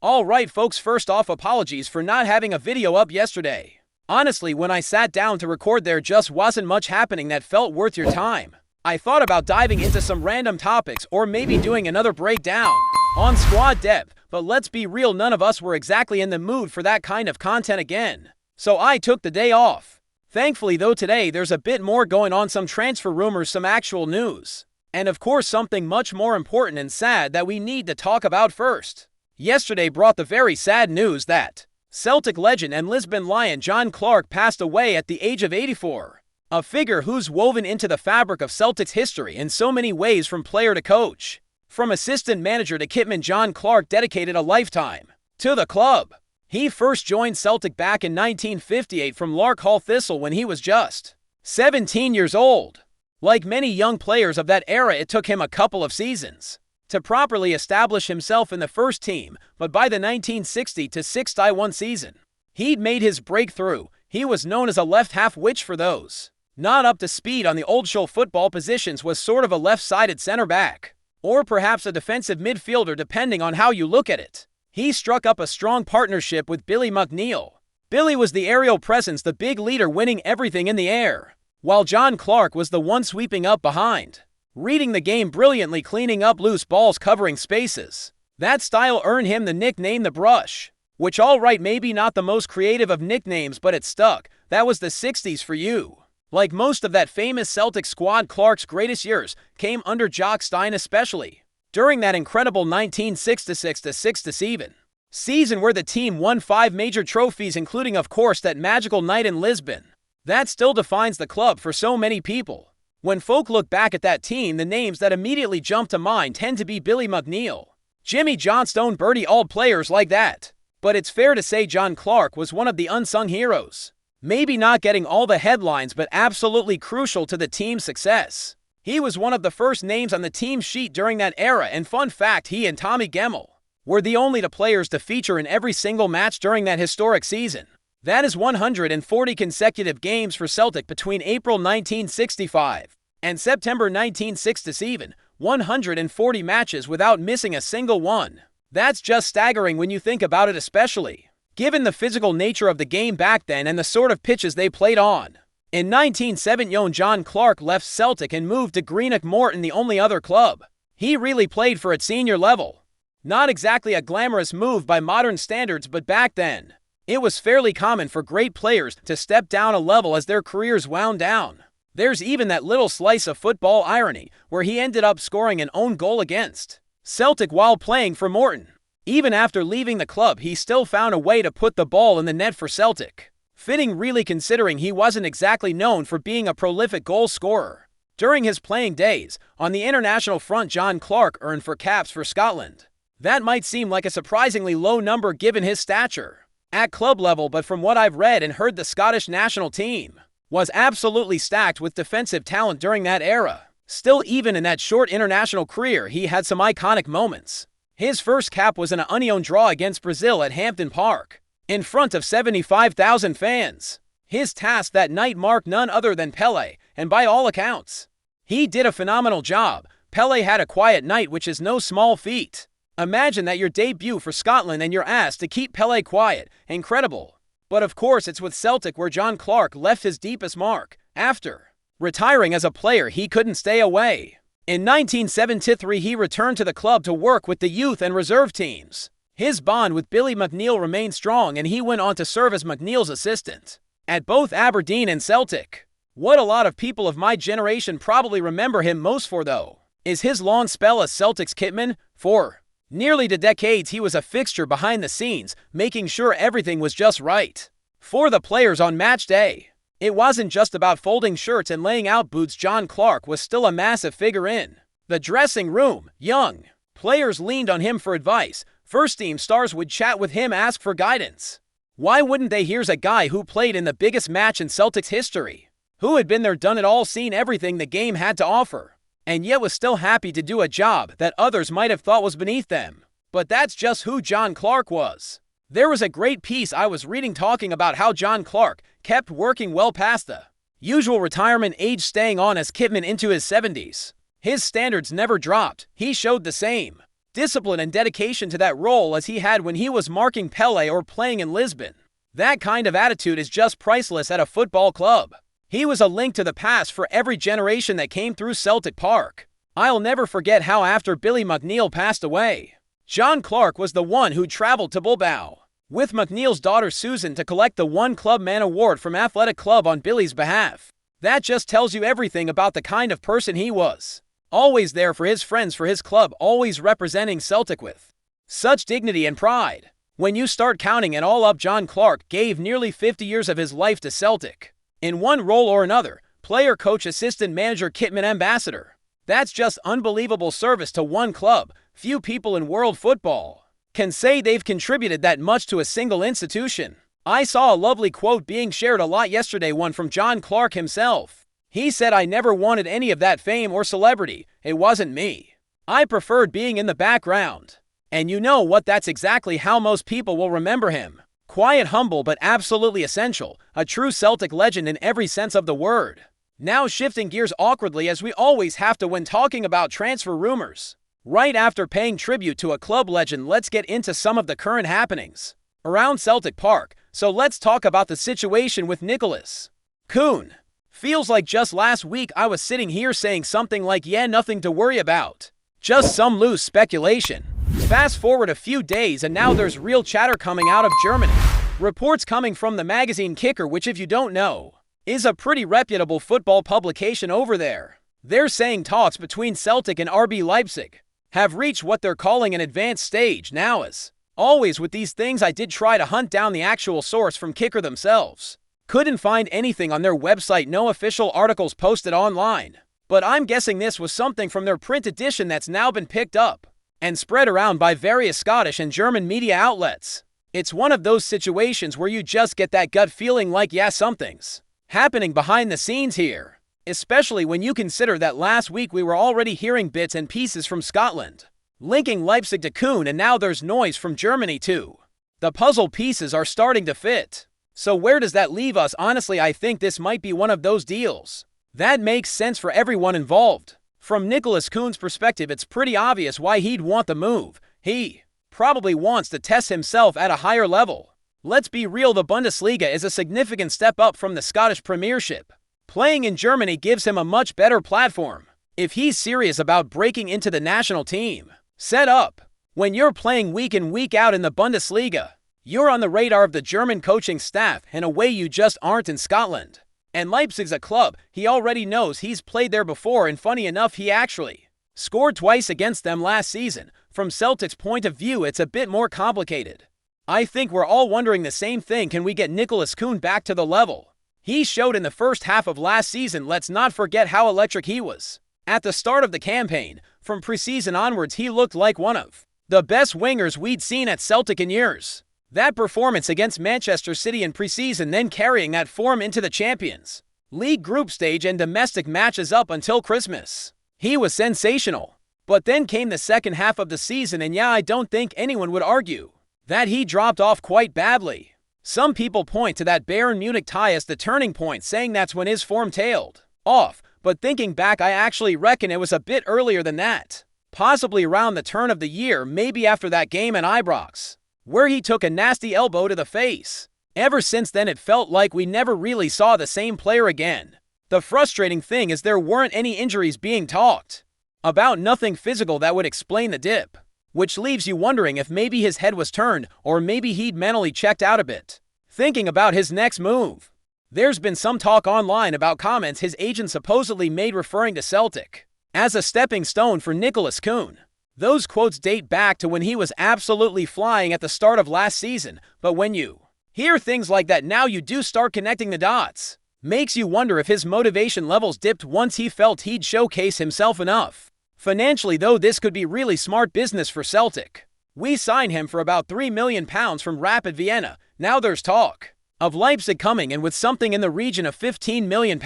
Alright folks, first off, apologies for not having a video up yesterday. Honestly, when I sat down to record there just wasn't much happening that felt worth your time. I thought about diving into some random topics or maybe doing another breakdown on squad depth, but let's be real, none of us were exactly in the mood for that kind of content again. So I took the day off. Thankfully though, today there's a bit more going on, some transfer rumors, some actual news, and of course something much more important and sad that we need to talk about first. Yesterday brought the very sad news that Celtic legend and Lisbon Lion John Clarke passed away at the age of 84. A figure who's woven into the fabric of Celtic's history in so many ways, from player to coach. From assistant manager to kitman, John Clarke dedicated a lifetime to the club. He first joined Celtic back in 1958 from Larkhall Thistle when he was just 17 years old. Like many young players of that era, it took him a couple of seasons to properly establish himself in the first team, but by the 1960-61 season, he'd made his breakthrough. He was known as a left-half, which for those not up to speed on the old-school football positions was sort of a left-sided center-back, or perhaps a defensive midfielder depending on how you look at it. He struck up a strong partnership with Billy McNeill. Billy was the aerial presence, the big leader, winning everything in the air, while John Clarke was the one sweeping up behind, reading the game brilliantly, cleaning up loose balls, covering spaces. That style earned him the nickname the Brush, which, alright, maybe not the most creative of nicknames, but it stuck. That was the 60s for you. Like most of that famous Celtic squad, Clarke's greatest years came under Jock Stein, especially during that incredible 1966-67 season where the team won 5 major trophies, including of course that magical night in Lisbon. That still defines the club for so many people. When folk look back at that team, the names that immediately jump to mind tend to be Billy McNeill, Jimmy Johnstone, Bertie Auld, players like that. But it's fair to say John Clarke was one of the unsung heroes. Maybe not getting all the headlines, but absolutely crucial to the team's success. He was one of the first names on the team sheet during that era, and fun fact, he and Tommy Gemmell were the only two players to feature in every single match during that historic season. That is 140 consecutive games for Celtic between April 1965 and September 1967, 140 matches without missing a single one. That's just staggering when you think about it, especially given the physical nature of the game back then and the sort of pitches they played on. In 1970, John Clarke left Celtic and moved to Greenock Morton, the only other club he really played for at senior level. Not exactly a glamorous move by modern standards, but back then, it was fairly common for great players to step down a level as their careers wound down. There's even that little slice of football irony where he ended up scoring an own goal against Celtic while playing for Morton. Even after leaving the club, he still found a way to put the ball in the net for Celtic. Fitting, really, considering he wasn't exactly known for being a prolific goal scorer. During his playing days on the international front, John Clarke earned 4 caps for Scotland. That might seem like a surprisingly low number given his stature at club level, but from what I've read and heard, the Scottish national team was absolutely stacked with defensive talent during that era. Still, even in that short international career, he had some iconic moments. His first cap was an unowned draw against Brazil at Hampden Park, in front of 75,000 fans. His task that night marked none other than Pelé, and by all accounts, he did a phenomenal job. Pelé had a quiet night, which is no small feat. Imagine that your debut for Scotland and you're asked to keep Pelé quiet. Incredible. But of course it's with Celtic where John Clarke left his deepest mark. After retiring as a player, he couldn't stay away. In 1973, he returned to the club to work with the youth and reserve teams. His bond with Billy McNeill remained strong, and he went on to serve as McNeill's assistant at both Aberdeen and Celtic. What a lot of people of my generation probably remember him most for, though, is his long spell as Celtic's kitman. For nearly 2 decades, he was a fixture behind the scenes, making sure everything was just right for the players on match day. It wasn't just about folding shirts and laying out boots. John Clarke was still a massive figure in the dressing room. Young players leaned on him for advice. First-team stars would chat with him, ask for guidance. Why wouldn't they? Here's a guy who played in the biggest match in Celtic's history, who had been there, done it all, seen everything the game had to offer, and yet was still happy to do a job that others might have thought was beneath them. But that's just who John Clarke was. There was a great piece I was reading talking about how John Clarke kept working well past the usual retirement age, staying on as kitman into his 70s. His standards never dropped. He showed the same discipline and dedication to that role as he had when he was marking Pele or playing in Lisbon. That kind of attitude is just priceless at a football club. He was a link to the past for every generation that came through Celtic Park. I'll never forget how after Billy McNeil passed away, John Clark was the one who traveled to Bilbao with McNeil's daughter Susan to collect the One Club Man Award from Athletic Club on Billy's behalf. That just tells you everything about the kind of person he was. Always there for his friends, for his club, always representing Celtic with such dignity and pride. When you start counting it all up, John Clark gave nearly 50 years of his life to Celtic. In one role or another, player, coach, assistant manager, kitman, ambassador. That's just unbelievable service to one club. Few people in world football can say they've contributed that much to a single institution. I saw a lovely quote being shared a lot yesterday, one from John Clark himself. He said, "I never wanted any of that fame or celebrity. It wasn't me. I preferred being in the background." And you know what? That's exactly how most people will remember him. Quiet, humble, but absolutely essential. A true Celtic legend in every sense of the word. Now shifting gears awkwardly, as we always have to when talking about transfer rumors. Right after paying tribute to a club legend, let's get into some of the current happenings around Celtic Park. So let's talk about the situation with NICOLAS. KÜHN. Feels like just last week I was sitting here saying something like, yeah, nothing to worry about. Just some loose speculation. Fast forward a few days and now there's real chatter coming out of Germany. Reports coming from the magazine Kicker, which, if you don't know, is a pretty reputable football publication over there. They're saying talks between Celtic and RB Leipzig have reached what they're calling an advanced stage. Now, as always with these things, I did try to hunt down the actual source from Kicker themselves. Couldn't find anything on their website, no official articles posted online. But I'm guessing this was something from their print edition that's now been picked up and spread around by various Scottish and German media outlets. It's one of those situations where you just get that gut feeling like, yeah, something's happening behind the scenes here. Especially when you consider that last week we were already hearing bits and pieces from Scotland linking Leipzig to KÜHN, and now there's noise from Germany too. The puzzle pieces are starting to fit. So where does that leave us? Honestly, I think this might be one of those deals that makes sense for everyone involved. From Nicolas KÜHN's perspective, it's pretty obvious why he'd want the move. He probably wants to test himself at a higher level. Let's be real, the Bundesliga is a significant step up from the Scottish Premiership. Playing in Germany gives him a much better platform if he's serious about breaking into the national team. Set up. When you're playing week in, week out in the Bundesliga, you're on the radar of the German coaching staff in a way you just aren't in Scotland. And Leipzig's a club he already knows. He's played there before, and funny enough, he actually scored twice against them last season. From Celtic's point of view, it's a bit more complicated. I think we're all wondering the same thing. Can we get Nicolas KÜHN back to the level he showed in the first half of last season? Let's not forget how electric he was at the start of the campaign. From preseason onwards, he looked like one of the best wingers we'd seen at Celtic in years. That performance against Manchester City in preseason, then carrying that form into the Champions League group stage and domestic matches up until Christmas, he was sensational. But then came the second half of the season, and yeah, I don't think anyone would argue that he dropped off quite badly. Some people point to that Bayern Munich tie as the turning point, saying that's when his form tailed off. But thinking back, I actually reckon it was a bit earlier than that. Possibly around the turn of the year, maybe after that game in Ibrox, where he took a nasty elbow to the face. Ever since then, it felt like we never really saw the same player again. The frustrating thing is there weren't any injuries being talked about, nothing physical that would explain the dip, which leaves you wondering if maybe his head was turned or maybe he'd mentally checked out a bit, thinking about his next move. There's been some talk online about comments his agent supposedly made referring to Celtic as a stepping stone for Nicolas KÜHN. Those quotes date back to when he was absolutely flying at the start of last season, but when you hear things like that now, you do start connecting the dots. Makes you wonder if his motivation levels dipped once he felt he'd showcase himself enough. Financially, though, this could be really smart business for Celtic. We signed him for about £3 million from Rapid Vienna. Now there's talk of Leipzig coming in with something in the region of £15 million.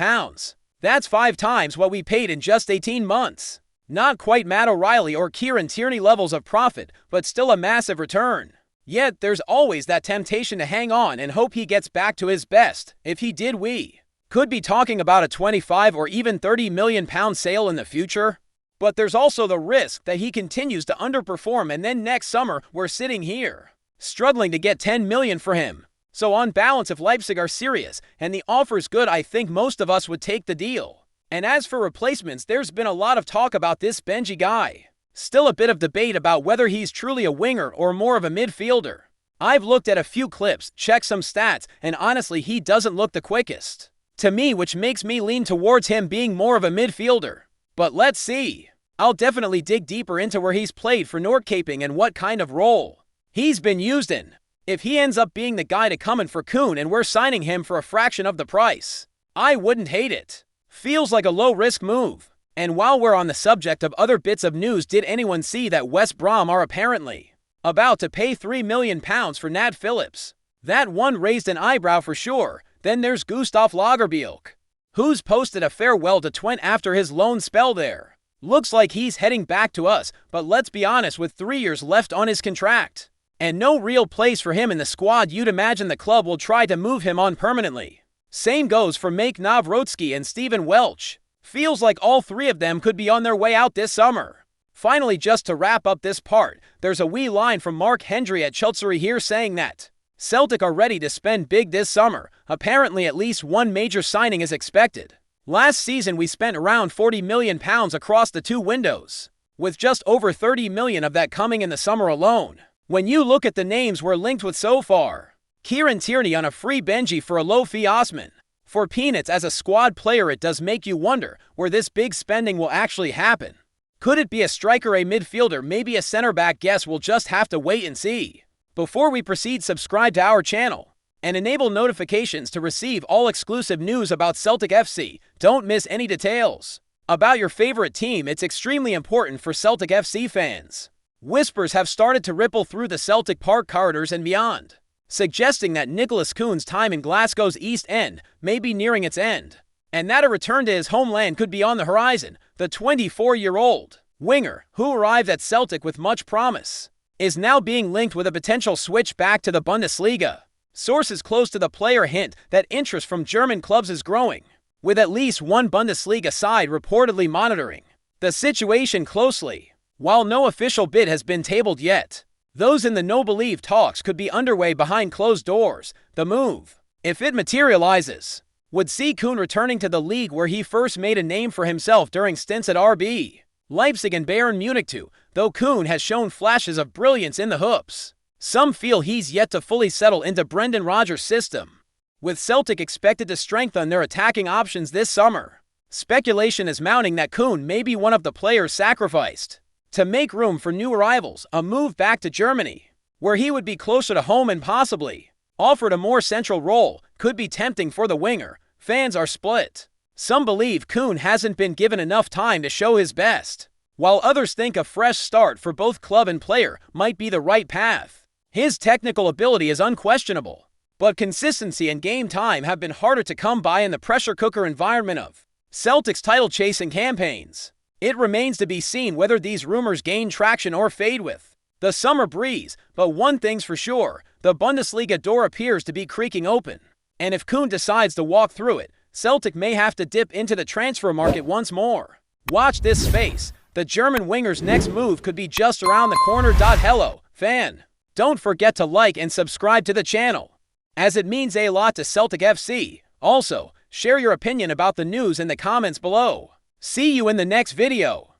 That's 5 times what we paid in just 18 months. Not quite Matt O'Reilly or Kieran Tierney levels of profit, but still a massive return. Yet there's always that temptation to hang on and hope he gets back to his best. If he did, we could be talking about a £25 or even £30 million sale in the future. But there's also the risk that he continues to underperform and then next summer we're sitting here, struggling to get 10 million for him. So on balance, if Leipzig are serious and the offer's good, I think most of us would take the deal. And as for replacements, there's been a lot of talk about this Benji guy. Still a bit of debate about whether he's truly a winger or more of a midfielder. I've looked at a few clips, checked some stats, and honestly he doesn't look the quickest to me, which makes me lean towards him being more of a midfielder. But let's see. I'll definitely dig deeper into where he's played for Norrköping and what kind of role he's been used in. If he ends up being the guy to come in for KÜHN and we're signing him for a fraction of the price, I wouldn't hate it. Feels like a low-risk move. And while we're on the subject of other bits of news, did anyone see that West Brom are apparently about to pay £3 million for Nat Phillips? That one raised an eyebrow for sure. Then there's Gustav Lagerbielke, who's posted a farewell to Twente after his loan spell there. Looks like he's heading back to us, but let's be honest, with 3 years left on his contract and no real place for him in the squad, you'd imagine the club will try to move him on permanently. Same goes for Make Nawrocki and Stephen Welch. Feels like all three of them could be on their way out this summer. Finally, just to wrap up this part, there's a wee line from Mark Hendry at Chelsea here saying that Celtic are ready to spend big this summer. Apparently at least one major signing is expected. Last season we spent around £40 million across the 2 windows, with just over 30 million of that coming in the summer alone. When you look at the names we're linked with so far, Kieran Tierney on a free, Benji for a low fee, Osman for peanuts as a squad player, it does make you wonder where this big spending will actually happen. Could it be a striker, a midfielder, maybe a center back? Guess we'll just have to wait and see. Before we proceed, subscribe to our channel and enable notifications to receive all exclusive news about Celtic FC. Don't miss any details about your favorite team. It's extremely important for Celtic FC fans. Whispers have started to ripple through the Celtic Park corridors and beyond, suggesting that Nicolas KÜHN's time in Glasgow's East End may be nearing its end, and that a return to his homeland could be on the horizon. The 24-year-old winger, who arrived at Celtic with much promise, is now being linked with a potential switch back to the Bundesliga. Sources close to the player hint that interest from German clubs is growing, with at least one Bundesliga side reportedly monitoring the situation closely. While no official bid has been tabled yet, those in the know believe talks could be underway behind closed doors. The move, if it materializes, would see KÜHN returning to the league where he first made a name for himself during stints at RB Leipzig and Bayern Munich too, though KÜHN has shown flashes of brilliance in the hoops. Some feel he's yet to fully settle into Brendan Rodgers' system, with Celtic expected to strengthen their attacking options this summer. Speculation is mounting that KÜHN may be one of the players sacrificed to make room for new arrivals, a move back to Germany, where he would be closer to home and possibly offered a more central role, could be tempting for the winger. Fans are split. Some believe KÜHN hasn't been given enough time to show his best, while others think a fresh start for both club and player might be the right path. His technical ability is unquestionable, but consistency and game time have been harder to come by in the pressure cooker environment of Celtic's title-chasing campaigns. It remains to be seen whether these rumors gain traction or fade with the summer breeze, but one thing's for sure, the Bundesliga door appears to be creaking open. And if KÜHN decides to walk through it, Celtic may have to dip into the transfer market once more. Watch this space. The German winger's next move could be just around the corner. Hello, fan. Don't forget to like and subscribe to the channel, as it means a lot to Celtic FC. Also, share your opinion about the news in the comments below. See you in the next video.